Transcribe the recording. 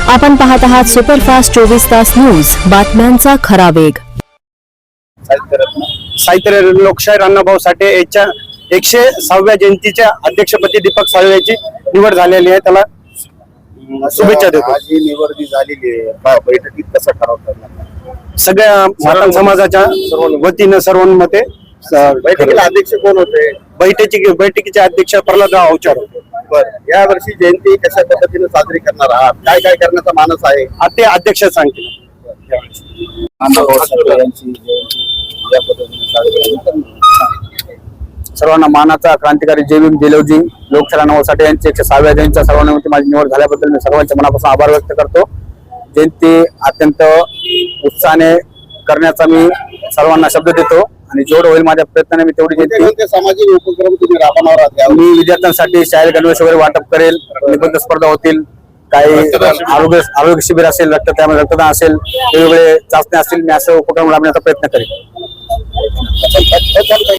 आपण पाहत आहात सुपरफास्ट 24 तास न्यूज, बातम्यांचा खरा वेग। साहित्य लोकशाहीर अण्णाभाऊ साठे यांच्या 106व्या जयंतीच्या अध्यक्षपदी दीपक साळवे यांची निवड झालेली आहे। त्याला शुभेच्छा देतो। ही निवड झालेली आहे, बैठकीत कसं ठरवतात? सगळ्या मराठा समाजाच्या वतीनं सर्वांमध्ये बैठकीला अध्यक्ष कोण होते? बैठकीचे अध्यक्ष प्रल्हादराव अवचार होते। बरं, या वर्षी जयंती कशा पद्धतीने साजरी करणार आहात? काय काय करण्याचा मानस आहे? ते अध्यक्ष सांगतील। सर्वांना मानाचा क्रांतिकारी जय भीम जयलवजी लोकशाहीर अण्णाभाऊ साठे यांची 106व्या जयंतीच्या सर्वांना माझी निवड झाल्याबद्दल मी सर्वांच्या मनापासून आभार व्यक्त करतो। जयंती अत्यंत उत्साहाने करण्याचा मी सर्वांना शब्द देतो आणि जेवढं होईल माझ्या प्रयत्नाने मी तेवढी जयंती सामाजिक उपक्रम तुम्ही राबवणार आहात? मी विद्यार्थ्यांसाठी शाळेत गणवेश वगैरे वाटप करेल, निबंध स्पर्धा होतील, काही आरोग्य शिबिर असेल, रक्तदान असेल, वेगवेगळे चाचण्या असतील, मी असं उपक्रम राबवण्याचा प्रयत्न करेल।